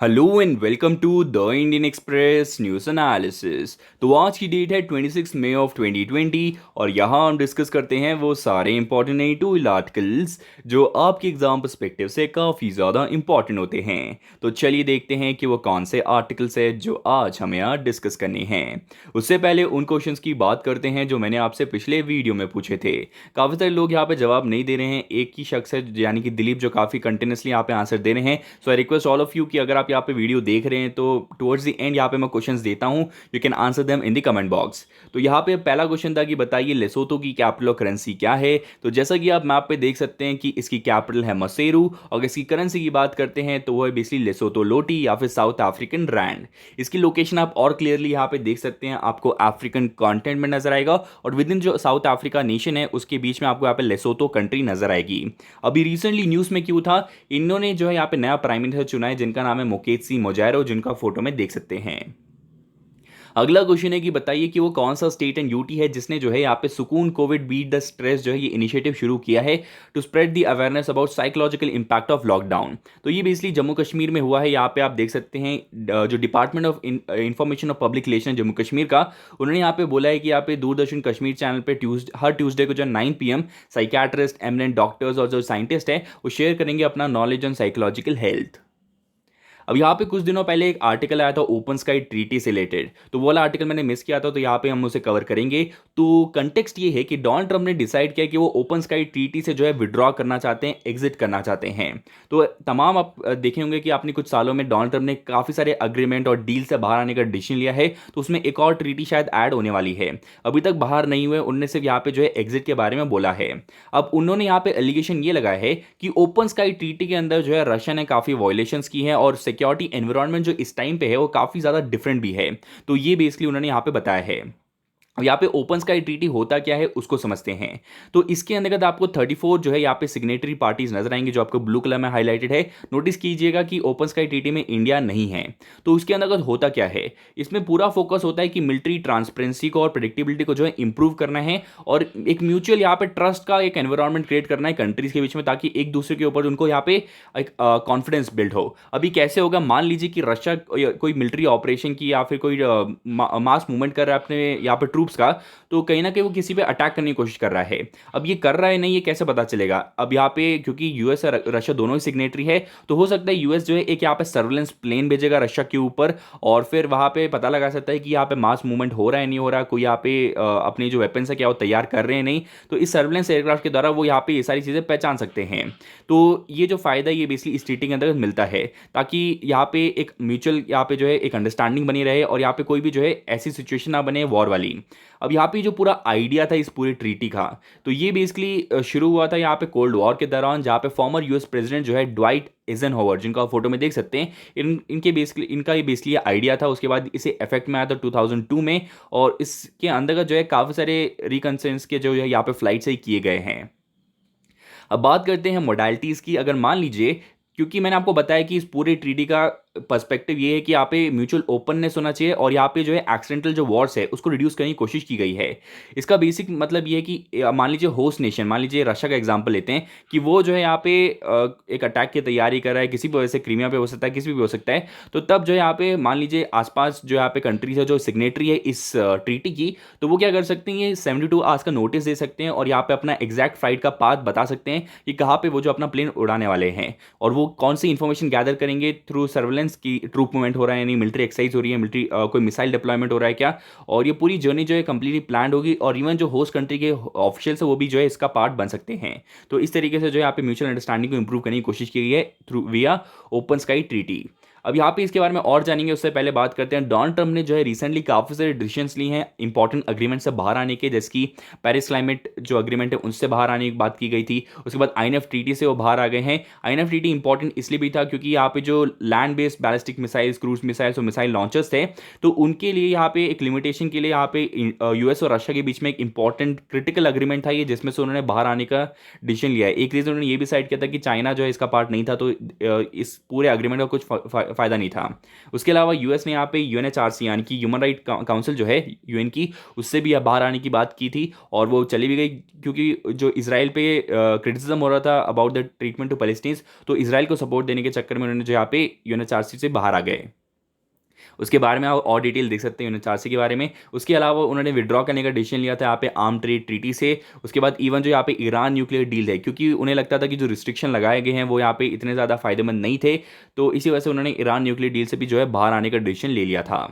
Hello and welcome to the Indian Express news analysis. तो आज की डेट है 26 मई ऑफ 2020 और यहाँ हम डिस्कस करते हैं वो सारे इंपॉर्टेंट एडिटोरियल आर्टिकल्स जो आपके एग्जाम पर्सपेक्टिव से काफ़ी ज़्यादा इंपॉर्टेंट होते हैं। तो चलिए देखते हैं कि वो कौन से आर्टिकल्स है जो आज हमें यहाँ डिस्कस करने हैं। उससे पहले उन क्वेश्चंस की बात करते हैं जो मैंने आपसे पिछले वीडियो में पूछे थे। काफ़ी सारे लोग यहाँ पे जवाब नहीं दे रहे हैं। एक ही शख्स है यानी कि दिलीप जो काफ़ी कंटिन्यूसली यहाँ पे आंसर दे रहे हैं। So I request all of you कि अगर आप यहाँ पे वीडियो देख रहे हैं तो टुवर्ड्स द एंड यहाँ पे मैं क्वेश्चंस देता हूँ, you can answer them in the comment box. तो यहाँ पे पहला क्वेश्चन था कि बताइए लेसोथो की कैपिटल और करेंसी क्या है। तो जैसा कि आप मैप पे देख सकते हैं कि इसकी कैपिटल है मसेरू और इसकी करेंसी की बात करते हैं तो वो है बेसिकली लेसोथो लोटी या फिर साउथ अफ्रीकन रैंड। इसकी लोकेशन आप और क्लियरली यहाँ पे देख सकते हैं, आपको अफ्रीकन कॉन्टिनेंट में नजर आएगा और विद इन जो साउथ अफ्रीका नेशन है उसके बीच में आपको यहाँ पे लेसोथो कंट्री नजर आएगी। अभी रिसेंटली न्यूज़ में क्यों था, इन्होंने जो है यहाँ पे नया प्राइम मिनिस्टर चुना है जिनका नाम है मुकेश सिंह मोजायरो, जिनका फोटो में देख सकते हैं। अगला क्वेश्चन है कि बताइए कि वो कौन सा स्टेट एंड यूटी है जिसने जो है यहाँ पे सुकून कोविड बीट द स्ट्रेस जो है ये इनिशिएटिव शुरू किया है to spread the awareness about psychological impact of lockdown. तो ये बेसिकली जम्मू कश्मीर में हुआ है। यहाँ पे आप देख सकते हैं जो department of information of public relation Jammu Kashmir का, उन्होंने यहाँ पे बोला है कि यहाँ पे दूरदर्शन कश्मीर चैनल पे हर ट्यूसडे को जो 9 PM साइकियाट्रिस्ट, एमिनेंट डॉक्टर्स और जो साइंटिस्ट है वो शेयर करेंगे अपना नॉलेज ऑन साइकोलॉजिकल हेल्थ। अब यहाँ पे कुछ दिनों पहले एक आर्टिकल आया था ओपन स्काई ट्रीटी से रिलेटेड, तो वो वाला आर्टिकल मैंने मिस किया था, तो यहाँ पे हम उसे कवर करेंगे। तो कंटेक्स्ट ये है कि डोनाल्ड ट्रंप ने डिसाइड किया कि वो ओपन स्काई ट्रीटी से जो है विड्रॉ करना चाहते हैं, एग्जिट करना चाहते हैं। तो तमाम आप देखे होंगे कि आपने कुछ सालों में डोनाल्ड ट्रंप ने काफ़ी सारे अग्रीमेंट और डील से बाहर आने का डिसीजन लिया है, तो उसमें एक और ट्रीटी शायद ऐड होने वाली है। अभी तक बाहर नहीं हुए, उन्होंने सिर्फ यहाँ पे जो है एग्जिट के बारे में बोला है। अब उन्होंने यहाँ पे एलिगेशन ये लगाया है कि ओपन स्काई ट्रीटी के अंदर जो है रशिया ने काफ़ी वायलेशंस की हैं और सिक्योरिटी एनवायरनमेंट जो इस टाइम पे है वो काफ़ी ज़्यादा डिफरेंट भी है। तो ये बेसिकली उन्होंने यहाँ पे बताया है। अब यहाँ पे ओपन स्काई ट्रीटी होता क्या है उसको समझते हैं। तो इसके अंतर्गत आपको 34 जो है यहाँ पे सिग्नेटरी पार्टीज नजर आएंगे जो आपको ब्लू कलर में हाईलाइटेड है। नोटिस कीजिएगा कि ओपन स्काई ट्रीटी में इंडिया नहीं है। तो उसके अंतर्गत होता क्या है, इसमें पूरा फोकस होता है कि मिलिट्री ट्रांसपेरेंसी को और प्रेडिक्टेबिलिटी को जो है इंप्रूव करना है और एक म्यूचुअल यहाँ पे ट्रस्ट का एक एनवायरमेंट क्रिएट करना है कंट्रीज के बीच में, ताकि एक दूसरे के ऊपर उनको यहाँ पे एक कॉन्फिडेंस बिल्ड हो। अभी कैसे होगा, मान लीजिए कि रशिया कोई मिलिट्री ऑपरेशन की या फिर कोई मास मूवमेंट कर रहा है अपने यहाँ पे ट्रूप्स का, तो कहीं ना कहीं वो किसी पे अटैक करने की कोशिश कर रहा है। अब ये कर रहा है नहीं, ये कैसे पता चलेगा। अब यहाँ पे क्योंकि यूएस और रशिया दोनों ही सिग्नेटरी है, तो हो सकता है यूएस जो है एक यहाँ पे सर्वेलेंस प्लेन भेजेगा रशिया के ऊपर और फिर वहाँ पे पता लगा सकता है कि यहाँ पे मास मूवमेंट हो रहा है नहीं हो रहा, कोई यहाँ पे अपनी जो वेपन्स है क्या वो तैयार कर रहे हैं नहीं, तो इस सर्वेलेंस एयरक्राफ्ट के द्वारा वो यहाँ पे ये सारी चीज़ें पहचान सकते हैं। तो ये जो फायदा ये बेसिकली इस ट्रीटी के अंदर मिलता है, ताकि यहाँ पे एक म्यूचुअल यहाँ पे जो है एक अंडरस्टैंडिंग बनी रहे और यहाँ पे कोई भी जो है ऐसी सिचुएशन ना बने वॉर वाली। अब यहाँ पे जो पूरा आइडिया था इस पूरी ट्रीटी का, तो ये बेसिकली शुरू हुआ था यहाँ पे कोल्ड वॉर के दौरान, जहाँ पे फॉर्मर यूएस प्रेसिडेंट जो है ड्वाइट एजनहोवर, जिनका आप फोटो में देख सकते हैं, इनका ये बेसिकली आइडिया था। उसके बाद इसे इफेक्ट में आया था 2002 में और इसके अंतर्गत जो है काफ़ी सारे रिकन्सेंस के जो है यहाँ पे फ्लाइट से ही किए गए हैं। अब बात करते हैं मोडालिटीज़ की। अगर मान लीजिए, क्योंकि मैंने आपको बताया कि इस पूरे ट्रीटी का पर्सपेक्टिव ये है कि यहाँ पे म्यूचुअल ओपननेस होना चाहिए और यहाँ पे जो है एक्सीडेंटल जो वॉर्स है उसको रिड्यूस करने की कोशिश की गई है। इसका बेसिक मतलब ये है कि मान लीजिए होस्ट नेशन, मान लीजिए रशिया का एग्जांपल लेते हैं कि वो जो है यहाँ पे एक अटैक की तैयारी कर रहा है, किसी भी वजह से क्रीमिया पे हो सकता है, किसी भी हो सकता है, तो तब जो है यहाँ पे मान लीजिए आसपास जो यहाँ पे कंट्रीज है जो सिग्नेटरी है इस ट्रीटी की, तो वो क्या कर सकते हैं, ये 72 आवर्स का नोटिस दे सकते हैं और यहाँ पे अपना एग्जैक्ट फ्लाइट का पाथ बता सकते हैं कि कहाँ पे वो जो अपना प्लेन उड़ाने वाले हैं और वो कौन सी इंफॉर्मेशन गैदर करेंगे थ्रू सर्वेलेंस की ट्रूप मूवमेंट हो रहा है, यानी मिलिट्री एक्सरसाइज हो रही है, मिलिट्री कोई मिसाइल डिप्लॉयमेंट हो रहा है क्या, और ये पूरी जर्नी जो है कंप्लीटली प्लान होगी और इवन जो होस्ट कंट्री के ऑफिशियल्स है वो भी जो है इसका पार्ट बन सकते हैं। तो इस तरीके से जो है यहाँ पे म्यूचुअल अंडरस्टैंडिंग को इंप्रूव करने की कोशिश की गई है थ्रू विया ओपन स्काई ट्रीटी। अब यहाँ पे इसके बारे में और जानेंगे, उससे पहले बात करते हैं डोनाल्ड ट्रंप ने जो है रिसेंटली काफ़ी सारे डिसीजंस लिए हैं इंपॉर्टेंट अग्रीमेंट से बाहर आने के, जैसे कि पेरिस क्लाइमेट जो अग्रीमेंट है उनसे बाहर आने की बात की गई थी। उसके बाद आईएनएफ ट्रीटी से वो बाहर आ गए हैं। आईएनएफ ट्रीटी इंपॉर्टेंट इसलिए भी था क्योंकि यहाँ पे जो land based ballistic missiles, cruise missiles और मिसाइल लॉन्चर्स थे, तो उनके लिए यहाँ पे एक लिमिटेशन के लिए यहाँ पे यूएस और रशिया के बीच में एक इंपॉर्टेंट क्रिटिकल अग्रीमेंट था ये, जिसमें से उन्होंने बाहर आने का डिसीजन लिया है। एक रीजन उन्होंने ये भी साइड किया था कि चाइना जो है इसका पार्ट नहीं था, तो इस पूरे अग्रीमेंट का कुछ फ़ायदा नहीं था। उसके अलावा यूएस ने यहाँ पे यूएनएचआरसी यानी कि ह्यूमन राइट काउंसिल जो है यूएन की, उससे भी बाहर आने की बात की थी और वो चली भी गई, क्योंकि जो इसराइल पे क्रिटिसिज्म हो रहा था about the treatment to Palestine's, तो इसराइल को सपोर्ट देने के चक्कर में उन्होंने जो यहाँ पे यूएनएचआरसी से बाहर आ गए। उसके बारे में आप और डिटेल देख सकते हैं यूएनएचआरसी के बारे में। उसके अलावा उन्होंने विड्रॉ करने का डिसीजन लिया था यहाँ पे आर्म ट्रेड ट्रीटी से। उसके बाद इवन जो यहाँ पे ईरान न्यूक्लियर डील है, क्योंकि उन्हें लगता था कि जो रिस्ट्रिक्शन लगाए गए हैं वो यहाँ पे इतने ज़्यादा फायदेमंद नहीं थे, तो इसी वजह से उन्होंने ईरान न्यूक्लियर डील से भी जो है बाहर आने का डिसीजन ले लिया था।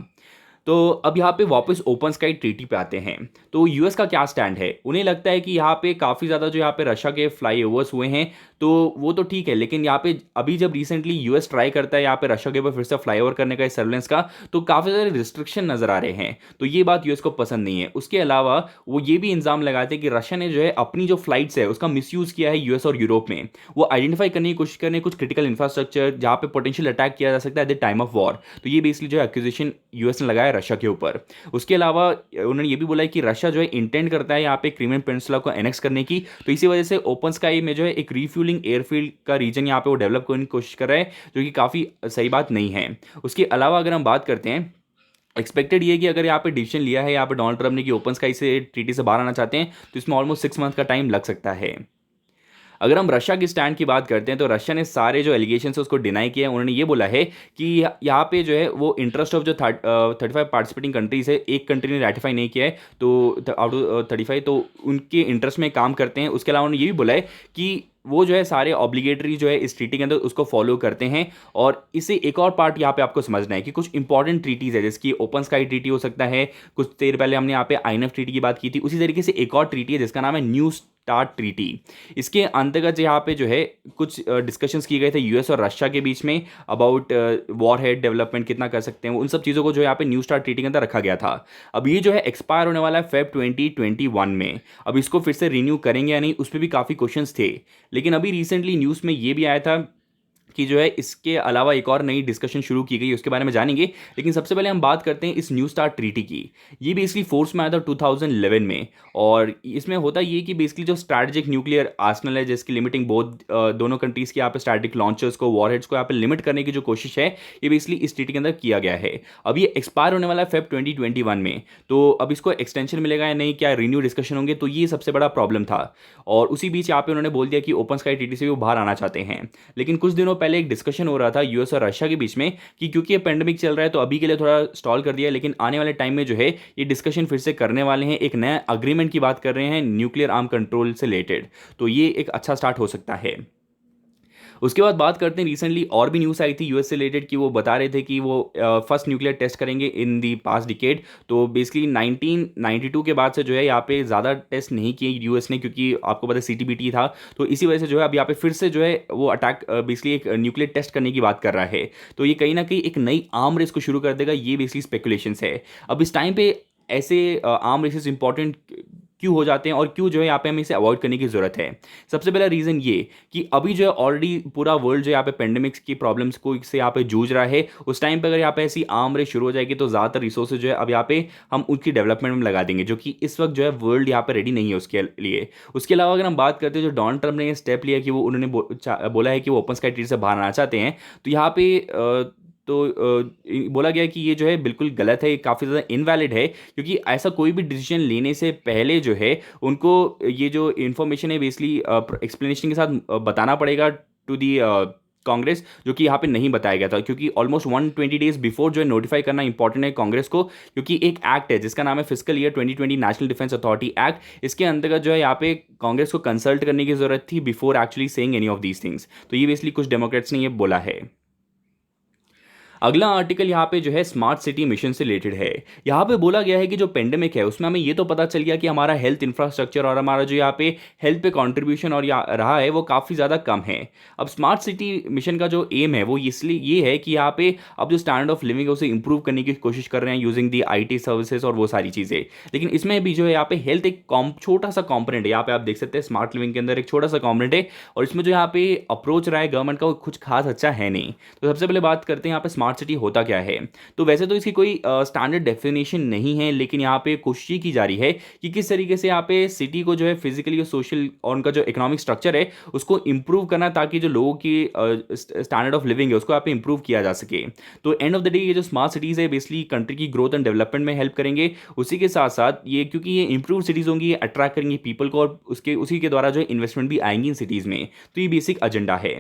तो अब यहाँ पे वापस ओपन स्काई ट्रीटी पे आते हैं। तो यूएस का क्या स्टैंड है? उन्हें लगता है कि यहाँ पे काफ़ी ज़्यादा जो यहाँ पे रशिया के फ्लाईओवर्स हुए हैं, तो वो तो ठीक है, लेकिन यहाँ पे अभी जब रिसेंटली यूएस ट्राई करता है यहाँ पे रशिया के ऊपर फिर से फ्लाईओवर करने का, सर्वेलेंस का, तो काफ़ी सारे रिस्ट्रिक्शन नज़र आ रहे हैं। तो ये बात यूएस को पसंद नहीं है। उसके अलावा वो ये भी इल्ज़ाम लगाते हैं कि रशिया ने जो है अपनी जो फ्लाइट्स है उसका मिसयूज़ किया है यूएस और यूरोप में। वो आइडेंटिफाई करने की कोशिश करें कुछ क्रिटिकल इंफ्रास्ट्रक्चर जहाँ पे पोटेंशियल अटैक किया जा सकता है at the time of war. तो ये बेसिकली जो है एक्यूजेशन यूएस ने लगाया रशिया के ऊपर। उसके अलावा उन्होंने ये भी बोला है कि रशिया जो है इंटेंड करता है यहाँ पे क्रीमियन पेनिनसुला को एनेक्स करने की, तो इसी वजह से ओपन स्काई में जो है एक रीफ्यूलिंग एयरफील्ड का रीजन यहाँ पे वो डेवलप करने की कोशिश कर रहा है, जो कि काफ़ी सही बात नहीं है। उसके अलावा अगर हम बात करते हैं, एक्सपेक्टेड ये है कि अगर यहाँ पे डिसीजन लिया है यहाँ पे डोनाल्ड ट्रम्प ने कि ओपन स्काई से ट्रीटी से बाहर आना चाहते हैं, तो इसमें ऑलमोस्ट 6 मंथ का टाइम लग सकता है। अगर हम रशिया की स्टैंड की बात करते हैं, तो रशिया ने सारे जो एलिगेशन है उसको डिनाई किया है। उन्होंने ये बोला है कि यहाँ पे जो है वो इंटरेस्ट ऑफ जो 35 पार्टिसिपेटिंग कंट्रीज है, एक कंट्री ने रेटिफाई नहीं किया है, तो आउट ऑफ 35 तो उनके इंटरेस्ट में काम करते हैं। उसके अलावा उन्होंने ये भी बोला है कि वो जो है सारे ऑब्लिगेटरी जो है इस ट्रीटी के अंदर उसको फॉलो करते हैं। और इससे एक और पार्ट यहाँ पे आपको समझना है कि कुछ इंपॉर्टेंट ट्रीटीज है, जैसे कि ओपन स्काई ट्रीटी हो सकता है, कुछ देर पहले हमने यहाँ पे आईएनएफ ट्रीटी की बात की थी, उसी तरीके से एक और ट्रीटी है जिसका नाम है न्यू स्टार्ट ट्रीटी। इसके अंतर्गत यहाँ पे जो है कुछ डिस्कशंस किए गए थे यूएस और रशिया के बीच में अबाउट वॉर हेड डेवलपमेंट कितना कर सकते हैं, उन सब चीज़ों को जो यहाँ पे न्यू स्टार्ट ट्रीटी के अंदर रखा गया था। अब ये जो है एक्सपायर होने वाला है फेब 2021 में। अब इसको फिर से रिन्यू करेंगे या नहीं, उस पर भी काफ़ी क्वेश्चंस थे, लेकिन अभी रिसेंटली न्यूज़ में ये भी आया था कि जो है इसके अलावा एक और नई डिस्कशन शुरू की गई, उसके बारे में जानेंगे। लेकिन सबसे पहले हम बात करते हैं इस न्यू स्टार्ट ट्रीटी की। ये बेसिकली फोर्स में आया था 2011 में, और इसमें होता ये कि बेसिकली जो स्ट्रैटेजिक न्यूक्लियर आर्सनल है जिसकी लिमिटिंग दोनों कंट्रीज़ के यहाँ पे स्ट्रैटेजिक लॉन्चर्स को, वॉरहेड्स को यहाँ पे लिमिट करने की जो कोशिश है, ये बेसिकली इस ट्रीटी के अंदर किया गया है। अब ये एक्सपायर होने वाला है फेब 2021 में, तो अब इसको एक्सटेंशन मिलेगा या नहीं, क्या रिन्यू डिस्कशन होंगे, तो ये सबसे बड़ा प्रॉब्लम था। और उसी बीच यहाँ पे उन्होंने बोल दिया कि ओपन स्काई ट्रीटी से भी वो बाहर आना चाहते हैं। लेकिन कुछ दिनों पहले एक डिस्कशन हो रहा था यूएस और रशिया के बीच में कि क्योंकि ये पेंडेमिक चल रहा है तो अभी के लिए थोड़ा स्टॉल कर दिया, लेकिन आने वाले टाइम में जो है ये डिस्कशन फिर से करने वाले हैं, एक नया अग्रीमेंट की बात कर रहे हैं न्यूक्लियर आर्म कंट्रोल से रिलेटेड। तो ये एक अच्छा स्टार्ट हो सकता है। उसके बाद बात करते हैं, रिसेंटली और भी न्यूज़ आई थी यूएस से रिलेटेड कि वो बता रहे थे कि वो फर्स्ट न्यूक्लियर टेस्ट करेंगे इन दी पास्ट डिकेड। तो बेसिकली 1992 के बाद से जो है यहाँ पे ज़्यादा टेस्ट नहीं किए यूएस ने, क्योंकि आपको पता है सीटीबीटी था, तो इसी वजह से जो है अब यहाँ पे फिर से जो है वो अटैक बेसिकली एक न्यूक्लियर टेस्ट करने की बात कर रहा है। तो ये कहीं ना कहीं एक नई आर्म रेस को शुरू कर देगा, ये बेसिकली स्पेकुलेशंस है। अब इस टाइम पे ऐसे आर्म रेसेस इंपॉर्टेंट क्यों हो जाते हैं और क्यों जो है यहाँ पे हमें इसे अवॉइड करने की ज़रूरत है? सबसे पहला रीज़न ये कि अभी जो है ऑलरेडी पूरा वर्ल्ड जो यहाँ पे पेंडेमिक्स की प्रॉब्लम्स को से यहाँ पे जूझ रहा है। उस टाइम पे अगर यहाँ पे ऐसी आर्म रेस शुरू हो जाएगी तो ज़्यादातर रिसोर्सेज जो है अब यहाँ पे हम उसकी डेवलपमेंट में लगा देंगे, जो कि इस वक्त जो है वर्ल्ड यहाँ पे रेडी नहीं है उसके लिए। उसके अलावा अगर हम बात करते हैं जो डोनाल्ड ट्रम्प ने ये स्टेप लिया कि वो उन्होंने बोला है कि वो ओपन स्काई ट्रीटी से बाहर आना चाहते हैं, तो यहाँ पे बोला गया कि ये जो है बिल्कुल गलत है, काफ़ी ज़्यादा इनवैलिड है, क्योंकि ऐसा कोई भी डिसीजन लेने से पहले जो है उनको ये जो इन्फॉर्मेशन है बेसिकली एक्सप्लेनेशन के साथ बताना पड़ेगा टू दी कांग्रेस, जो कि यहाँ पे नहीं बताया गया था, क्योंकि ऑलमोस्ट 120 डेज बिफोर जो है नोटिफाई करना इंपॉर्टेंट है कांग्रेस को, क्योंकि एक एक्ट है जिसका नाम है fiscal year 2020 national defence authority act. इसके अंतर्गत जो है यहाँ पे कांग्रेस को कंसल्ट करने की जरूरत थी before actually saying any of these things. तो ये बेसिकली कुछ डेमोक्रेट्स ने ये बोला है। अगला आर्टिकल यहाँ पे जो है स्मार्ट सिटी मिशन से रिलेटेड है। यहाँ पे बोला गया है कि जो पेंडेमिक है उसमें हमें ये तो पता चल गया कि हमारा हेल्थ इंफ्रास्ट्रक्चर और हमारा जो यहाँ पे हेल्थ पे कंट्रीब्यूशन और रहा है वो काफ़ी ज़्यादा कम है। अब स्मार्ट सिटी मिशन का जो एम है वो इसलिए ये है कि यहाँ पे अब जो स्टैंडर्ड ऑफ लिविंग है उसे इंप्रूव करने की कोशिश कर रहे हैं यूजिंग दी IT सर्विसेज और वो सारी चीज़ें। लेकिन इसमें भी जो है यहाँ पे हेल्थ एक छोटा सा कॉम्पोनेंट है। यहाँ पे आप देख सकते हैं स्मार्ट लिविंग के अंदर एक छोटा सा कॉम्पोनेंट है, और इसमें जो यहाँ पे अप्रोच रहा है गवर्नमेंट का वो कुछ खास अच्छा है नहीं। तो सबसे पहले बात करते हैं यहाँ पे स्मार्ट स्मार्ट सिटी होता क्या है। तो वैसे तो इसकी कोई स्टैंडर्ड डेफिनेशन नहीं है, लेकिन यहाँ पे कोशिश की जा रही है कि किस तरीके से यहाँ पे सिटी को जो है फिजिकली और सोशल और उनका जो इकोनॉमिक स्ट्रक्चर है उसको इंप्रूव करना, ताकि जो लोगों की स्टैंडर्ड ऑफ लिविंग है उसको यहाँ पे इंप्रूव किया जा सके। तो एंड ऑफ द डे ये जो स्मार्ट सिटीज़ है बेसिकली कंट्री की ग्रोथ एंड डेवलपमेंट में हेल्प करेंगे। उसी के साथ साथ ये, क्योंकि ये इंप्रूव सिटीज़ होंगी, ये अट्रैक्ट करेंगी पीपल को, और उसी के द्वारा जो इन्वेस्टमेंट भी आएंगी इन सिटीज़ में। तो ये बेसिक एजेंडा है।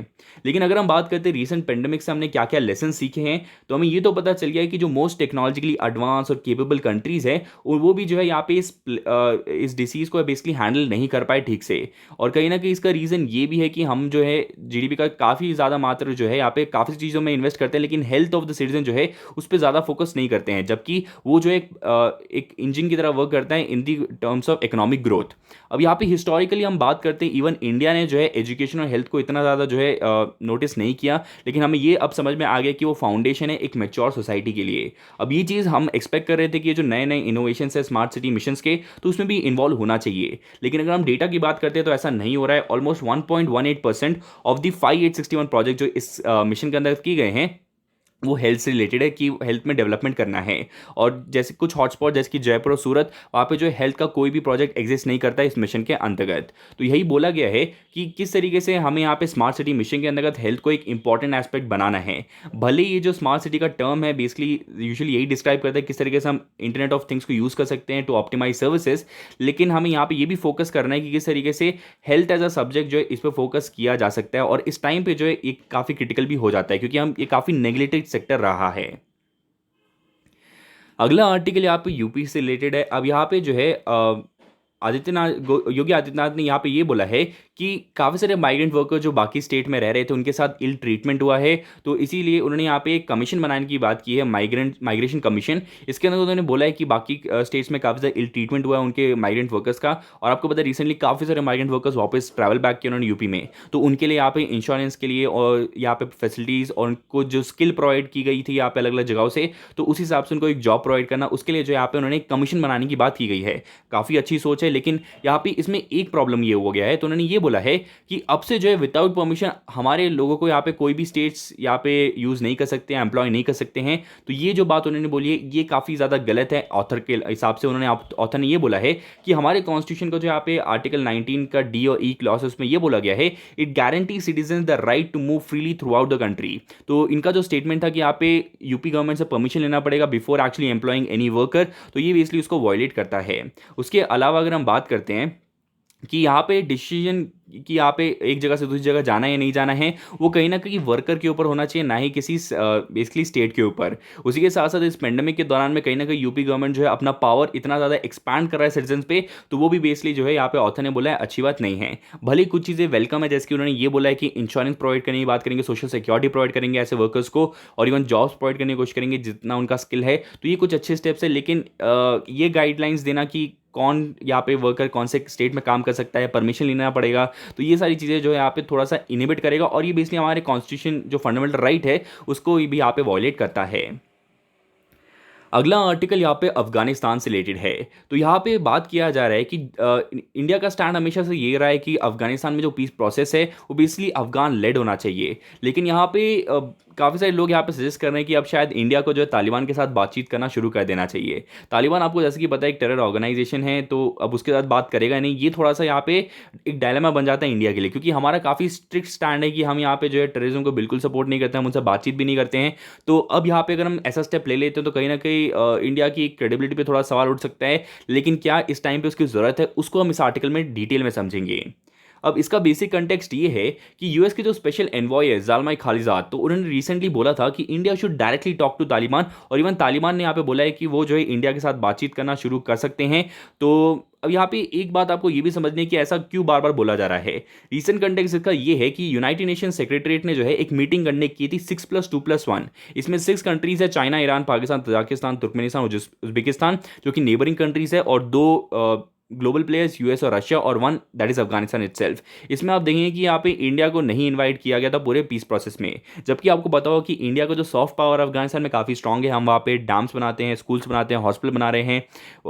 लेकिन अगर हम बात करते हैं रिसेंट पेंडेमिक से हमने क्या क्या लेसन सीखे हैं, तो हमें ये तो पता चल गया है कि जो मोस्ट टेक्नोलॉजिकली एडवांस और केपेबल कंट्रीज़ है वो भी जो है यहाँ पे इस डिसीज़ को बेसिकली हैंडल नहीं कर पाए ठीक से। और कहीं ना कहीं इसका रीज़न ये भी है कि हम जो है जीडीपी का काफ़ी ज़्यादा मात्रा जो है यहाँ पे काफ़ी चीज़ों में इन्वेस्ट करते हैं, लेकिन हेल्थ ऑफ द सिटीजन जो है उस पर ज़्यादा फोकस नहीं करते हैं, जबकि वो जो एक इंजन की तरह वर्क करता है in the terms of economic growth. अब यहाँ पे हिस्टोरिकली हम बात करते हैं, इवन इंडिया ने जो है एजुकेशन और हेल्थ को इतना ज़्यादा जो है नोटिस नहीं किया, लेकिन हमें ये अब समझ में आ गया कि वो फाउंडेशन है एक मैच्योर सोसाइटी के लिए। अब ये चीज़ हम एक्सपेक्ट कर रहे थे कि ये जो नए नए इनोवेशन है स्मार्ट सिटी मिशन के, तो उसमें भी इन्वॉल्व होना चाहिए। लेकिन अगर हम डेटा की बात करते हैं तो ऐसा नहीं हो रहा है। ऑलमोस्ट 1.18% ऑफ द 5861 प्रोजेक्ट जो इस मिशन के अंदर किए गए हैं वो हेल्थ से रिलेटेड है, कि हेल्थ में डेवलपमेंट करना है। और जैसे कुछ हॉटस्पॉट जैसे कि जयपुर और सूरत, वहाँ पे जो है हेल्थ का कोई भी प्रोजेक्ट एग्जिस्ट नहीं करता इस मिशन के अंतर्गत। तो यही बोला गया है कि किस तरीके से हमें यहाँ पे स्मार्ट सिटी मिशन के अंतर्गत हेल्थ को एक इंपॉर्टेंट एस्पेक्ट बनाना है। भले ये जो स्मार्ट सिटी का टर्म है बेसिकली यूजुअली यही डिस्क्राइब करता है किस तरीके से हम इंटरनेट ऑफ थिंग्स को यूज़ कर सकते हैं टू ऑप्टिमाइज सर्विसेज, लेकिन हमें यहाँ पे ये भी फोकस करना है कि किस तरीके से हेल्थ एज अ सब्जेक्ट जो है इस पर फोकस किया जा सकता है। और इस टाइम पे जो है ये काफ़ी क्रिटिकल भी हो जाता है, क्योंकि हम ये काफ़ी नेग्लेक्टेड सेक्टर रहा है। अगला आर्टिकल यहाँ पे यूपी से रिलेटेड है। अब यहाँ पे जो है योगी आदित्यनाथ ने यहाँ पे ये बोला है कि काफ़ी सारे माइग्रेंट वर्कर जो बाकी स्टेट में रह रहे थे उनके साथ इल ट्रीटमेंट हुआ है, तो इसीलिए उन्होंने यहाँ पे एक कमीशन बनाने की बात की है, माइग्रेशन कमीशन। इसके अंदर उन्होंने बोला है कि बाकी स्टेट्स में काफ़ी सारा इल ट्रीटमेंट हुआ है उनके माइग्रेंट वर्कर्स का। और आपको पता है रिसेंटली काफ़ी सारे माइग्रेंट वर्कर्स वापस ट्रैवल बैक किए उन्होंने यूपी में, तो उनके लिए यहाँ पे इंश्योरेंस के लिए और यहाँ पे फैसिलिटीज़ और उनको जो स्किल प्रोवाइड की गई थी यहाँ पे अलग अलग जगहों से, तो उस हिसाब से उनको एक जॉब प्रोवाइड करना, उसके लिए जो यहाँ पे उन्होंने कमीशन बनाने की बात की गई है। काफ़ी अच्छी सोच है, लेकिन यहाँ पे इसमें एक प्रॉब्लम ये हो गया है। तो उन्होंने ये बोला है कि अब से जो है विदाउट परमिशन हमारे लोगों को यहाँ पे कोई भी स्टेट्स यहाँ पे यूज़ नहीं कर सकते हैं, एम्प्लॉय नहीं कर सकते हैं। तो ये जो बात उन्होंने बोली है ये काफ़ी ज़्यादा गलत है। ऑथर के हिसाब से उन्होंने ऑथर ने ये बोला है कि हमारे कॉन्स्टिट्यूशन का जो यहाँ पे आर्टिकल 19 का डी और ई क्लॉज है उसमें ये बोला गया है, it guarantee citizen the right to move freely throughout the country. तो इनका जो स्टेटमेंट था कि यहाँ पे यूपी गवर्नमेंट से परमिशन लेना पड़ेगा before actually employing any worker, तो ये बेसिकली उसको वॉयलेट करता है। उसके अलावा अगर हम बात करते हैं कि यहाँ पे डिसीजन कि यहाँ पे एक जगह से दूसरी जगह जाना है या नहीं जाना है, वो कहीं ना कहीं वर्कर के ऊपर होना चाहिए, ना ही किसी बेसिकली स्टेट के ऊपर। उसी के साथ साथ इस पेंडेमिक के दौरान में कहीं ना कहीं यूपी गवर्नमेंट जो है अपना पावर इतना ज़्यादा एक्सपैंड कर रहा है सिटीजन पे, तो वो भी बेसिकली जो है यहाँ पे ऑथर ने बोला है अच्छी बात नहीं है। भले कुछ चीज़ें वेलकम है, जैसे कि उन्होंने ये बोला है कि इंश्योरेंस प्रोवाइड करने की बात करेंगे, सोशल सिक्योरिटी प्रोवाइड करेंगे ऐसे वर्कर्स को, और इवन जॉब्स प्रोवाइड करने की कोशिश करेंगे जितना उनका स्किल है। तो ये कुछ अच्छे स्टेप्स है, लेकिन ये गाइडलाइंस देना कि कौन यहाँ पे वर्कर कौन से स्टेट में काम कर सकता है, परमिशन लेना पड़ेगा, तो ये सारी चीज़ें जो है यहाँ पे थोड़ा सा इनहिबिट करेगा, और ये बेसिकली हमारे कॉन्स्टिट्यूशन जो फंडामेंटल राइट है उसको भी यहाँ पे वॉयलेट करता है। अगला आर्टिकल यहाँ पे अफगानिस्तान से रिलेटेड है। तो यहाँ पे बात किया जा रहा है कि इंडिया का स्टैंड हमेशा से ये रहा है कि अफगानिस्तान में जो पीस प्रोसेस है वो बेसिकली अफगान लेड होना चाहिए। लेकिन यहाँ पे काफ़ी सारे लोग यहाँ पे सजेस्ट कर रहे हैं कि अब शायद इंडिया को जो है तालिबान के साथ बातचीत करना शुरू कर देना चाहिए। तालिबान आपको जैसे कि पता है एक टेरर ऑर्गेनाइजेशन है, तो अब उसके साथ बात करेगा नहीं, ये थोड़ा सा यहाँ पे एक डायलेमा बन जाता है इंडिया के लिए, क्योंकि हमारा काफ़ी स्ट्रिक्ट स्टैंड है कि हम यहाँ पे जो है टेररिज्म को बिल्कुल सपोर्ट नहीं करते हैं, हम उनसे बातचीत भी नहीं करते हैं। तो अब यहाँ पे अगर हम ऐसा स्टेप ले लेते हैं तो कहीं ना कहीं इंडिया की क्रेडिबिलिटी पे थोड़ा सवाल उठ सकता है। लेकिन क्या इस टाइम पे उसकी ज़रूरत है, उसको हम इस आर्टिकल में डिटेल में समझेंगे। अब इसका बेसिक कंटेक्स्ट ये है कि यूएस के जो स्पेशल एनवॉय है जालमाई खालिजाद, तो उन्होंने रिसेंटली बोला था कि India should directly talk to Taliban, और इवन तालिबान ने यहाँ पे बोला है कि वो जो है इंडिया के साथ बातचीत करना शुरू कर सकते हैं। तो अब यहाँ पे एक बात आपको ये भी समझनी है कि ऐसा क्यों बार बार बोला जा रहा है। रीसेंट कंटेक्स्ट इसका ये है कि यूनाइटेड नेशन सेक्रेटरीट ने जो है एक मीटिंग कंडक्ट की थी 6+2+1। इसमें 6 कंट्रीज है, China, Iran, Pakistan, Tajikistan, Turkmenistan और उज्बेकिस्तान, जो कि नेबरिंग कंट्रीज है, और 2 ग्लोबल प्लेयर्स यूएस और रशिया, और one that is Afghanistan itself. इसमें आप देखेंगे कि यहाँ पे इंडिया को नहीं इनवाइट किया गया था पूरे पीस प्रोसेस में, जबकि आपको पता हो कि इंडिया का जो सॉफ्ट पावर अफगानिस्तान में काफ़ी स्ट्रांग है। हम वहाँ पे डैम्स बनाते हैं, स्कूल्स बनाते हैं, हॉस्पिटल बना रहे हैं,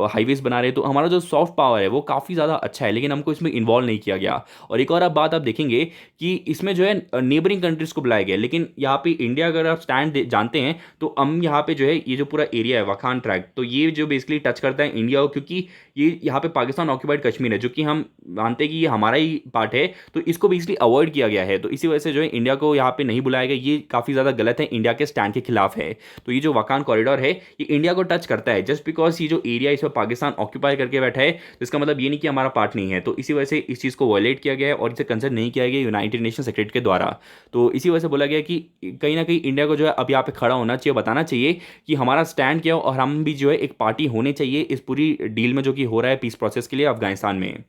हाईवेज बना रहे हैं, तो हमारा जो सॉफ्ट पावर है वो काफ़ी ज़्यादा अच्छा है, लेकिन हमको इसमें इन्वॉल्व नहीं किया गया। और एक और आप बात आप देखेंगे कि इसमें जो है नेबरिंग कंट्रीज को बुलाया गया, लेकिन यहाँ पे इंडिया अगर आप स्टैंड जानते हैं तो हम यहाँ पे जो है ये जो पूरा एरिया है वाखान ट्रैक, तो ये जो बेसिकली टच करता है इंडिया को, क्योंकि ये यहाँ पे पाकिस्तान ऑक्यूपाइड कश्मीर है जो कि हम मानते हैं कि ये हमारा ही पार्ट है, तो इसको बेसिकली अवॉइड किया गया है। तो इसी वजह से जो है इंडिया को यहाँ पे नहीं बुलाया गया, ये काफ़ी ज़्यादा गलत है, इंडिया के स्टैंड के खिलाफ है। तो ये जो वाकान कॉरिडोर है ये इंडिया को टच करता है, जस्ट बिकॉज ये जो एरिया इसमें पाकिस्तान ऑक्यूपाई करके बैठा है, तो इसका मतलब ये नहीं कि हमारा पार्ट नहीं है। तो इसी वजह से इस चीज़ को वायलेट किया गया है और इसे कंसिडर नहीं किया गया यूनाइटेड नेशन सेक्रेटरी के द्वारा। तो इसी वजह से बोला गया कि कहीं ना कहीं इंडिया को जो है अब यहाँ पे खड़ा होना चाहिए, बताना चाहिए कि हमारा स्टैंड क्या हो, और हम भी जो है एक पार्टी होने चाहिए इस पूरी डील में जो कि हो रहा है पीस प्रोसेस के लिए अफगानिस्तान में।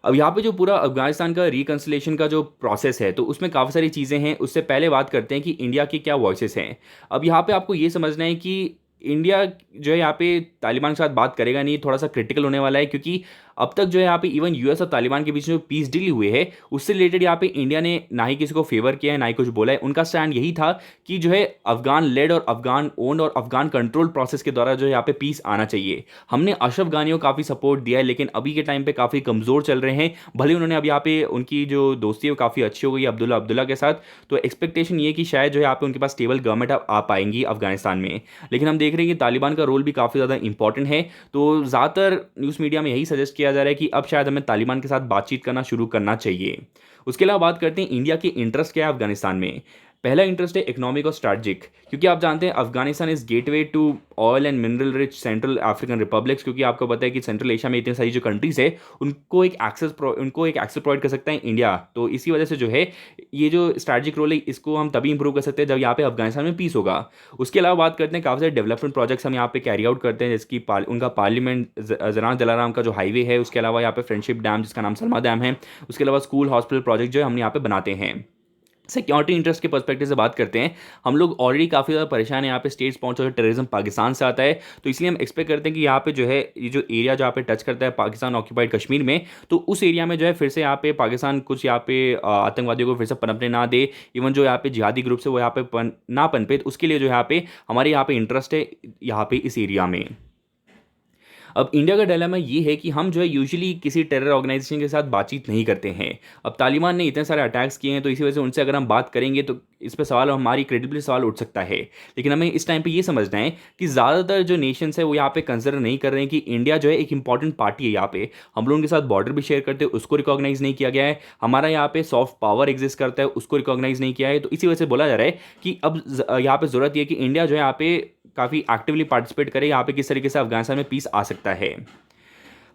अब यहाँ पे जो पूरा अफगानिस्तान का रिकन्सिलेशन का जो प्रोसेस है, तो उसमें काफ़ी सारी चीज़ें हैं। उससे पहले बात करते हैं कि इंडिया की क्या वॉइसेस हैं। अब यहाँ पे आपको ये समझना है कि इंडिया जो है यहाँ पे तालिबान के साथ बात करेगा नहीं, थोड़ा सा क्रिटिकल होने वाला है, क्योंकि अब तक जो है यहाँ पे इवन यूएस और तालिबान के बीच में जो पीस डील हुई है उससे रिलेटेड यहाँ पे इंडिया ने ना ही किसी को फेवर किया है ना ही कुछ बोला है। उनका स्टैंड यही था कि जो है अफगान लेड और अफगान ओन्ड और अफगान कंट्रोल प्रोसेस के द्वारा जो है यहाँ पे पीस आना चाहिए। हमने अशरफ गानी को काफ़ी सपोर्ट दिया है, लेकिन अभी के टाइम पे काफ़ी कमज़ोर चल रहे हैं। भले उन्होंने अब यहाँ पे उनकी जो दोस्ती है वो काफ़ी अच्छी हो गई अब्दुल्ला के साथ, तो एक्सपेक्टेशन ये कि शायद जो है यहाँ पे उनके पास स्टेबल गवर्नमेंट आ पाएंगी अफगानिस्तान में। लेकिन हम देख रहे हैं कि तालिबान का रोल भी काफ़ी ज़्यादा इंपॉर्टेंट है। तो ज़्यादातर न्यूज़ मीडिया में यही सजेस्ट किया जा रहा है कि अब शायद हमें तालिबान के साथ बातचीत करना शुरू करना चाहिए। उसके अलावा बात करते हैं इंडिया के इंटरेस्ट क्या है अफगानिस्तान में। पहला इंटरेस्ट है इकोनॉमिक और स्ट्रैटेजिक, क्योंकि आप जानते हैं Afghanistan is gateway to oil and mineral rich central African republics, क्योंकि आपको पता है कि सेंट्रल एशिया में इतनी सारी जो कंट्रीज है उनको एक एक्सेस प्रोवाइड कर सकता है इंडिया। तो इसी वजह से जो है ये जो स्ट्रैटेजिक रोल है इसको हम तभी इंप्रूव कर सकते हैं जब यहाँ पे अफगानिस्तान में पीस होगा। उसके अलावा बात करते हैं काफ़ी सारे डेवलपमेंट प्रोजेक्ट्स हम यहाँ पे कैरी आउट करते हैं, जिसकी उनका पार्लियामेंट जनान जलाराम का जो हाईवे है, उसके अलावा यहाँ पे फ्रेंडशिप डैम जिसका नाम सलमा डैम है, उसके अलावा स्कूल हॉस्पिटल प्रोजेक्ट जो है हमने यहाँ पे बनाते हैं। सिक्योरिटी इंटरेस्ट के पर्सपेक्टिव से बात करते हैं, हम लोग ऑलरेडी काफ़ी ज़्यादा परेशान है यहाँ पे स्टेट्स पहुंच और टेररिज्म पाकिस्तान से आता है, तो इसलिए हम एक्सपेक्ट करते हैं कि यहाँ पे जो है ये जो एरिया जहाँ पे टच करता है पाकिस्तान ऑक्यूपाइड कश्मीर में, तो उस एरिया में जो है फिर से यहाँ पे पाकिस्तान कुछ यहाँ पे आतंकवादियों को फिर से पनपने ना दे, इवन जो यहाँ पे जिहादी ग्रुप से वो यहाँ पे ना पनपे, तो उसके लिए जो यहाँ पे हमारे यहाँ पे इंटरेस्ट है यहाँ पे इस एरिया में। अब इंडिया का डिलेमा ये है कि हम जो है यूजुअली किसी टेरर ऑर्गेनाइजेशन के साथ बातचीत नहीं करते हैं। अब तालिबान ने इतने सारे अटैक्स किए हैं, तो इसी वजह से उनसे अगर हम बात करेंगे तो इस पर सवाल, हमारी क्रेडिबिलिटी सवाल उठ सकता है। लेकिन हमें इस टाइम पे ये समझना है कि ज़्यादातर जो नेशंस है वो यहाँ पे कंसिडर नहीं कर रहे हैं कि इंडिया जो है एक इंपॉर्टेंट पार्टी है यहाँ पे। हम लोग उनके साथ बॉर्डर भी शेयर करते हैं, उसको रिकॉग्नाइज नहीं किया गया है। हमारा यहाँ पे सॉफ्ट पावर एग्जिस्ट करता है, उसको रिकॉग्नाइज नहीं किया है। तो इसी वजह से बोला जा रहा है कि अब यहाँ पे ज़रूरत यह है कि इंडिया जो है यहाँ पे काफ़ी एक्टिवली पार्टिसिपेट करे, यहाँ पे किस तरीके से अफगानिस्तान में पीस आ सकता है।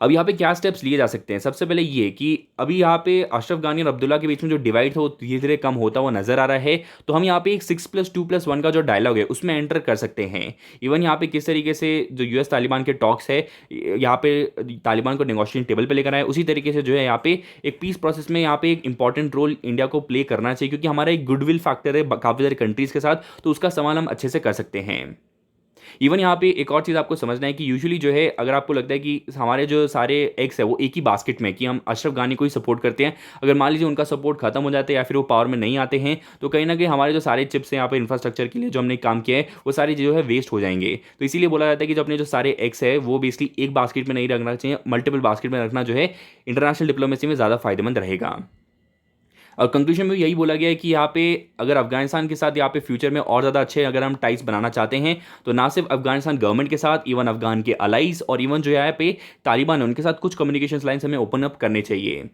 अब यहाँ पे क्या स्टेप्स लिए जा सकते हैं, सबसे पहले ये कि अभी यहाँ पे अशरफ गानी और अब्दुल्ला के बीच में जो डिवाइड था वो धीरे धीरे कम होता हुआ नजर आ रहा है। तो हम यहाँ पे एक 6+2+1 का जो डायलॉग है उसमें एंटर कर सकते हैं। इवन यहाँ पे किस तरीके से जो यूएस तालिबान के टॉक्स है यहाँ पे तालिबान को नेगोशिएशन टेबल पे लेकर आए, उसी तरीके से जो है यहाँ पे एक पीस प्रोसेस में यहाँ पे एक इंपॉर्टेंट रोल इंडिया को प्ले करना चाहिए, क्योंकि हमारा एक गुडविल फैक्टर है काफ़ी सारे कंट्रीज़ के साथ, तो उसका इस्तेमाल हम अच्छे से कर सकते हैं। इवन यहाँ पे एक और चीज़ आपको समझना है कि यूजुअली जो है अगर आपको लगता है कि हमारे जो सारे एग्स है वो एक ही बास्केट में, कि हम अशरफ गानी को ही सपोर्ट करते हैं, अगर मान लीजिए उनका सपोर्ट खत्म हो जाता है या फिर वो पावर में नहीं आते हैं, तो कहीं ना कहीं हमारे जो सारे चिप्स हैं यहाँ पे इंफ्रास्ट्रक्चर के लिए जो हमने काम किया है वो सारी जो है वेस्ट हो जाएंगे। तो इसीलिए बोला जाता है कि जो अपने जो सारे एग्स है वो बेसिकली एक बास्केट में नहीं रखना चाहिए, मल्टीपल बास्केट में रखना जो है इंटरनेशनल डिप्लोमेसी में ज़्यादा फायदेमंद रहेगा। और कंक्लूजन में यही बोला गया है कि यहाँ पे अगर अफगानिस्तान के साथ यहाँ पे फ्यूचर में और ज़्यादा अच्छे अगर हम टाइप्स बनाना चाहते हैं, तो ना सिर्फ अफगानिस्तान गवर्नमेंट के साथ, इवन अफगान के अलाइज और इवन जो यहाँ पे तालिबान है उनके साथ कुछ कम्युनिकेशन लाइन्स हमें ओपन अप करने चाहिए।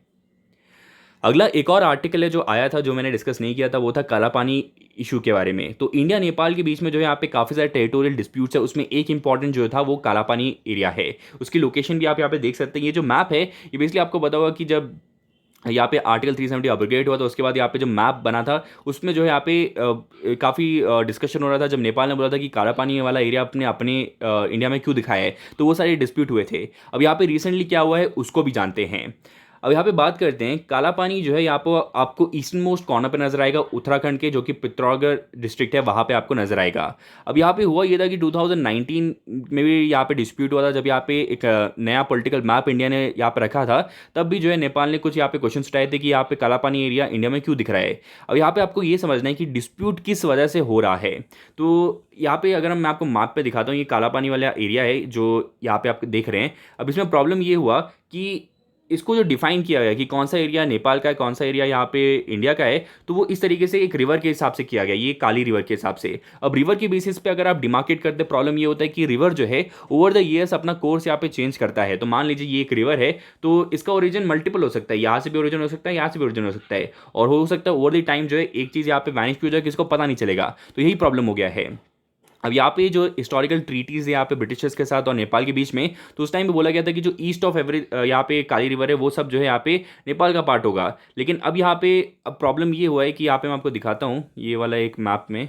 अगला एक और आर्टिकल है जो आया था, जो मैंने डिस्कस नहीं किया था, वो था काला पानी इशू के बारे में। तो इंडिया नेपाल के बीच में जो है यहाँ पे काफ़ी सारे टेरिटोरियल डिस्प्यूट्स है, उसमें एक इंपॉर्टेंट जो था वो काला पानी एरिया है। उसकी लोकेशन भी आप यहाँ पे देख सकते हैं। ये जो मैप है ये बेसिकली आपको पता होगा कि जब यहाँ पे आर्टिकल 370 अब्रोगेट हुआ तो उसके बाद यहाँ पे जो मैप बना था उसमें जो है यहाँ पे काफ़ी डिस्कशन हो रहा था, जब नेपाल ने बोला था कि काला पानी वाला एरिया अपने अपने इंडिया में क्यों दिखाया है, तो वो सारे डिस्प्यूट हुए थे। अब यहाँ पे रिसेंटली क्या हुआ है उसको भी जानते हैं। अब यहाँ पे बात करते हैं, काला पानी जो है यहाँ पर आपको ईस्टर्न मोस्ट कॉर्नर पे नजर आएगा, उत्तराखंड के, जो कि पिथौरागढ़ डिस्ट्रिक्ट है, वहाँ पे आपको नजर आएगा। अब यहाँ पे हुआ ये था कि 2019 में भी यहाँ पे डिस्प्यूट हुआ था, जब यहाँ पे एक नया पॉलिटिकल मैप इंडिया ने यहाँ पे रखा था, तब भी जो है नेपाल ने कुछ यहाँ पे क्वेश्चन उठाए थे कि यहाँ पे काला पानी एरिया इंडिया में क्यों दिख रहा है। अब यहाँ पे आपको ये समझना है कि डिस्प्यूट किस वजह से हो रहा है। तो यहाँ पे अगर मैं आपको मैप पे दिखाता हूँ, ये काला पानी वाला एरिया है जो यहाँ पे आप देख रहे हैं। अब इसमें प्रॉब्लम ये हुआ कि इसको जो डिफाइन किया गया कि कौन सा एरिया नेपाल का है, कौन सा एरिया यहाँ पे इंडिया का है, तो वो इस तरीके से एक रिवर के हिसाब से किया गया, ये काली रिवर के हिसाब से। अब रिवर के बेसिस पे अगर आप डिमार्केट करते, प्रॉब्लम ये होता है कि रिवर जो है ओवर द ईयर्स अपना कोर्स यहाँ पे चेंज करता है। तो मान लीजिए ये एक रिवर है, तो इसका ओरिजिन मल्टीपल हो सकता है, यहाँ से भी ओरिजिन हो सकता है, यहाँ से भी ओरिजिन हो सकता है, और हो सकता है ओवर द टाइम जो है एक चीज़ यहाँ पे वैनिश भी हो जाए, किसको पता नहीं चलेगा। तो यही प्रॉब्लम हो गया है। अब यहाँ पे जो हिस्टोरिकल ट्रीटीज है यहाँ पे ब्रिटिशर्स के साथ और नेपाल के बीच में, तो उस टाइम पे बोला गया था कि जो ईस्ट ऑफ एवरी यहाँ पे काली रिवर है, वो सब जो है यहाँ पे नेपाल का पार्ट होगा। लेकिन अब यहाँ पे अब प्रॉब्लम ये हुआ है कि यहाँ पे मैं आपको दिखाता हूँ ये वाला एक मैप में,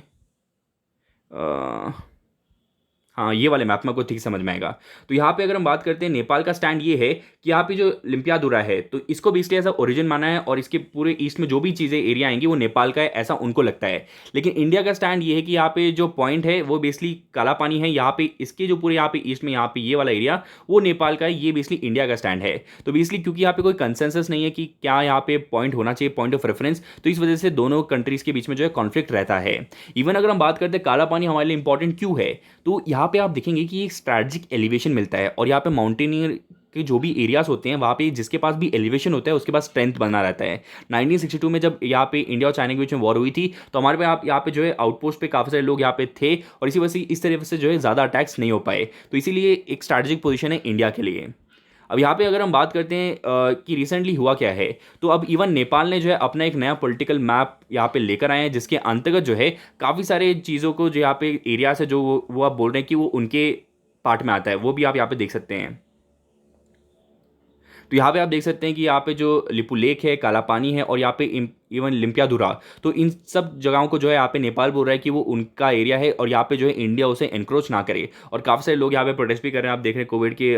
हाँ ये वाले मैप में आपको ठीक समझ में आएगा। तो यहाँ पे अगर हम बात करते हैं, नेपाल का स्टैंड ये है कि यहाँ पे जो लिम्पियादुरा है, तो इसको भी इसलिए ऐसा ओरिजिन माना है, और इसके पूरे ईस्ट में जो भी चीज़ें एरिया आएंगी वो नेपाल का है, ऐसा उनको लगता है। लेकिन इंडिया का स्टैंड ये है कि यहाँ पे जो पॉइंट है वो बेसिकली काला पानी है, यहाँ पे इसके जो पूरे यहाँ पे ईस्ट में यहाँ पे ये वाला एरिया वो नेपाल का है, ये बेसिकली इंडिया का स्टैंड है। तो बेसिकली क्योंकि यहाँ पे कोई कंसेंसस नहीं है कि क्या यहाँ पे पॉइंट होना चाहिए, पॉइंट ऑफ रेफरेंस, तो इस वजह से दोनों कंट्रीज के बीच में जो है कॉन्फ्लिक्ट रहता है। इवन अगर हम बात करते हैं काला पानी हमारे लिए इंपॉर्टेंट क्यों है, तो यहाँ पे आप देखेंगे कि एक स्ट्रैटेजिक एलिवेशन मिलता है, और यहाँ पे माउंटेनियर के जो भी एरियाज होते हैं वहाँ पे जिसके पास भी एलिवेशन होता है उसके पास स्ट्रेंथ बना रहता है। 1962 में जब यहाँ पे इंडिया और चाइना के बीच में वॉर हुई थी, तो हमारे पे आप यहाँ पे जो है आउटपोस्ट पे काफ़ी सारे लोग यहाँ पे थे, और इसी वजह से इस तरह से जो है ज़्यादा अटैक्स नहीं हो पाए। तो इसीलिए एक स्ट्रैटेजिक पोजीशन है इंडिया के लिए। अब यहाँ पे अगर हम बात करते हैं कि रिसेंटली हुआ क्या है, तो अब इवन नेपाल ने जो है अपना एक नया पॉलिटिकल मैप यहाँ पे लेकर आए हैं, जिसके अंतर्गत जो है काफ़ी सारे चीज़ों को जो यहाँ पे एरियाज है जो वो आप बोल रहे हैं कि वो उनके पार्ट में आता है, वो भी आप यहाँ पे देख सकते हैं। तो यहाँ पे आप देख सकते हैं कि यहाँ पे जो लिपू लेक है, काला पानी है, और यहाँ पे इवन लिम्पियादुरा, तो इन सब जगहों को जो है यहाँ पे नेपाल बोल रहा है कि वो उनका एरिया है, और यहाँ पे जो है इंडिया उसे एनक्रोच ना करे। और काफ़ी सारे लोग यहाँ पे प्रोटेस्ट भी कर रहे हैं, आप देख रहे हैं कोविड के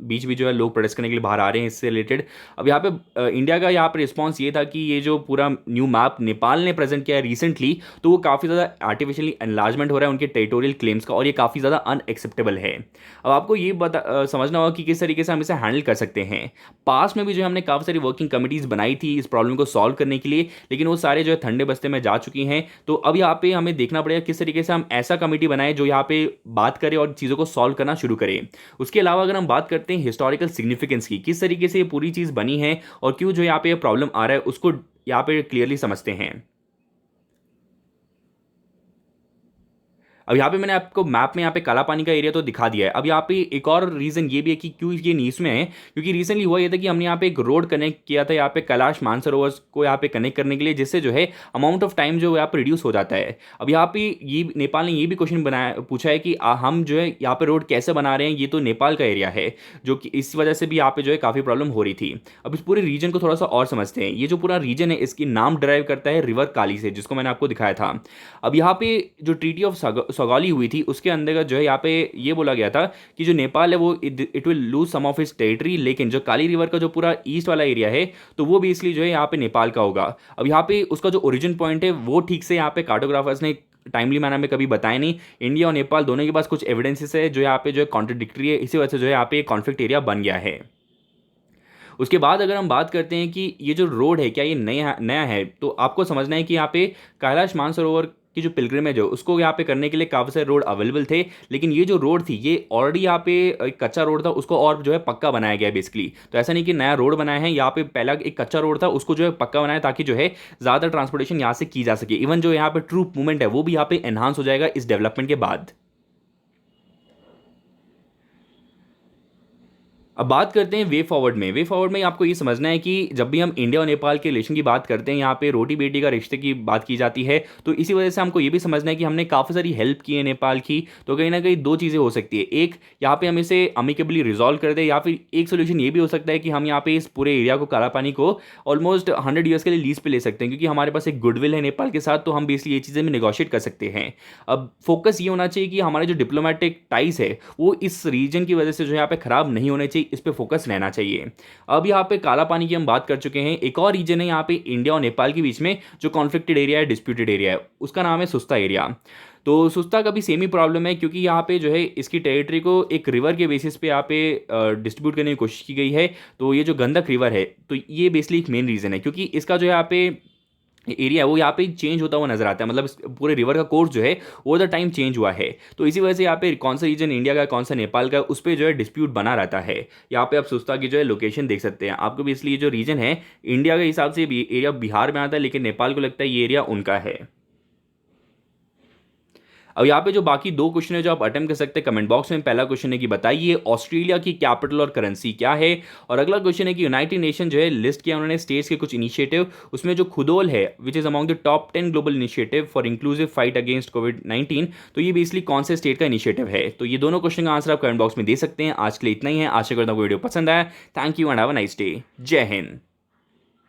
बीच भी जो है लोग प्रोटेस्ट करने के लिए बाहर आ रहे हैं इससे रिलेटेड। अब यहाँ पे इंडिया का यहाँ पे रिस्पॉन्स ये था कि ये जो पूरा न्यू मैप नेपाल ने प्रेजेंट किया है रिसेंटली, तो वो काफ़ी ज़्यादा आर्टिफिशियली एनलार्जमेंट हो रहा है उनके टेरिटोरियल क्लेम्स का, और ये काफ़ी ज़्यादा अनएक्सेप्टेबल है। अब आपको ये समझना होगा कि किस तरीके से हम इसे हैंडल कर सकते हैं। पास में भी जो है हमने काफ़ी सारी वर्किंग कमिटीज़ बनाई थी इस प्रॉब्लम को सॉल्व करने के लिए, लेकिन वो सारे जो है ठंडे बस्ते में जा चुकी हैं। तो अब यहाँ पे हमें देखना पड़ेगा किस तरीके से हम ऐसा कमेटी बनाए जो यहाँ पे बात करे और चीज़ों को सॉल्व करना शुरू करें। उसके अलावा अगर हम बात करते हैं हिस्टोरिकल सिग्निफिकेंस की, किस तरीके से ये पूरी चीज़ बनी है और क्यों जो यहाँ पे प्रॉब्लम आ रहा है, उसको यहाँ पे क्लियरली समझते हैं। अब यहाँ पे मैंने आपको मैप में यहाँ पे काला पानी का एरिया तो दिखा दिया है। अब यहाँ पे एक और रीज़न ये भी है कि क्यों ये न्यूज़ में है, क्योंकि रिसेंटली हुआ ये था कि हमने यहाँ पे एक रोड कनेक्ट किया था यहाँ पे कैलाश मानसरोवर को यहाँ पे कनेक्ट करने के लिए, जिससे जो है अमाउंट ऑफ टाइम जो यहाँ पे रिड्यूस हो जाता है। अब यहाँ पे ये नेपाल ने ये भी क्वेश्चन बनाया पूछा है कि हम जो है यहाँ पे रोड कैसे बना रहे हैं, ये तो नेपाल का एरिया है, जो कि इस वजह से भी यहाँ पे जो है काफ़ी प्रॉब्लम हो रही थी। अब इस पूरे रीजन को थोड़ा सा और समझते हैं। ये जो पूरा रीजन है इसकी नाम ड्राइव करता है रिवर काली से, जिसको मैंने आपको दिखाया था। अब यहाँ पे जो ट्रीटी ऑफ सगौली हुई थी उसके अंतर्गत जो है यहाँ पे ये बोला गया था कि जो नेपाल है वो it will lose some of its territory, लेकिन जो काली रिवर का जो पूरा ईस्ट वाला एरिया है तो वो भी इसलिए जो है यहाँ पे नेपाल का होगा। अब यहाँ पे उसका जो ओरिजिन पॉइंट है वो ठीक से यहाँ पे कार्टोग्राफर्स ने टाइमली मैनर में कभी बताया नहीं। इंडिया और नेपाल दोनों के पास कुछ एविडेंसेस है जो यहाँ पे जो है कॉन्ट्रडिक्टरी है, इसी वजह से जो है यहाँ पे कॉन्फ्लिक्ट एरिया बन गया है। उसके बाद अगर हम बात करते हैं कि ये जो रोड है क्या ये नया नया है, तो आपको समझना है कि यहाँ पे कैलाश मानसरोवर की जो पिलग्रिमेज है उसको यहाँ पे करने के लिए काफ़ी सारे रोड अवेलेबल थे, लेकिन ये जो रोड थी ये ऑलरेडी यहाँ पे एक कच्चा रोड था, उसको और जो है पक्का बनाया गया है बेसिकली। तो ऐसा नहीं कि नया रोड बनाया है, यहाँ पे पहला एक कच्चा रोड था उसको जो है पक्का बनाया ताकि जो है ज़्यादा ट्रांसपोर्टेशन यहाँ से की जा सके। इवन जो यहाँ पे ट्रूप मूवमेंट है वो भी यहाँ पे एनहांस हो जाएगा इस डेवलपमेंट के बाद। अब बात करते हैं वे फॉरवर्ड में। वे फॉरवर्ड में आपको ये समझना है कि जब भी हम इंडिया और नेपाल के रिलेशन की बात करते हैं, यहाँ पे रोटी बेटी का रिश्ते की बात की जाती है, तो इसी वजह से हमको ये भी समझना है कि हमने काफ़ी सारी हेल्प की है नेपाल की। तो कहीं ना कहीं दो चीज़ें हो सकती है, एक यहाँ पे हम इसे अमिकेबली रिजॉल्व कर दे, या फिर एक सोल्यूशन ये भी हो सकता है कि हम यहाँ पे इस पूरे एरिया को, काला पानी को ऑलमोस्ट 100 ईयर्स के लिए लीज पे ले सकते हैं, क्योंकि हमारे पास एक गुडविल है नेपाल के साथ, तो हम बेसिकली ये चीज़ें भी नेगोशिएट कर सकते हैं। अब फोकस ये होना चाहिए कि हमारे जो डिप्लोमेटिक टाइज है वो इस रीजन की वजह से जो यहाँ पे खराब नहीं होने चाहिए। इस पे फोकस रहना चाहिए। अब यहाँ पे काला पानी की हम बात कर चुके हैं। एक और रीजन है यहाँ पे इंडिया और नेपाल के बीच में जो कॉन्फ्लिक्टेड एरिया है, डिस्प्यूटेड एरिया है, उसका नाम है सुस्ता एरिया। तो सुस्ता का भी सेम ही प्रॉब्लम है, क्योंकि यहाँ पे जो है इसकी टेरिटरी को एक रिवर के बेसिस पे यहाँ पे डिस्ट्रीब्यूट करने की कोशिश की गई है। तो ये जो गंडक रिवर है, तो ये बेसिकली एक मेन रीज़न है, क्योंकि इसका जो यहाँ पे एरिया है वो यहाँ पे चेंज होता हुआ नजर आता है। मतलब इस पूरे रिवर का कोर्स जो है ओवर द टाइम चेंज हुआ है। तो इसी वजह से यहाँ पे कौन सा रीजन इंडिया का कौन सा नेपाल का, उस पर जो है डिस्प्यूट बना रहता है। यहाँ पे आप सुस्ता की जो है लोकेशन देख सकते हैं। आपको भी इसलिए जो रीजन है इंडिया के हिसाब से एरिया बिहार में आता है, लेकिन नेपाल को लगता है ये एरिया उनका है। अब यहाँ पे जो बाकी दो क्वेश्चन है जो आप अटेम्प्ट कर सकते हैं कमेंट बॉक्स में। पहला क्वेश्चन है कि बताइए ऑस्ट्रेलिया की कैपिटल और करेंसी क्या है। और अगला क्वेश्चन है कि यूनाइटेड नेशन जो है लिस्ट किया उन्होंने स्टेट्स के कुछ इनिशिएटिव, उसमें जो खुदोल है which is among the top 10 global initiative for inclusive fight against कोविड-19, तो ये बेसिकली कौन से स्टेट का इनिशिएटिव है। तो ये दोनों क्वेश्चन का आंसर आप कमेंट बॉक्स में दे सकते हैं। आज के लिए इतना ही है। आशा करता हूँ वीडियो पसंद आया। Thank you and have a nice day. जय हिंद।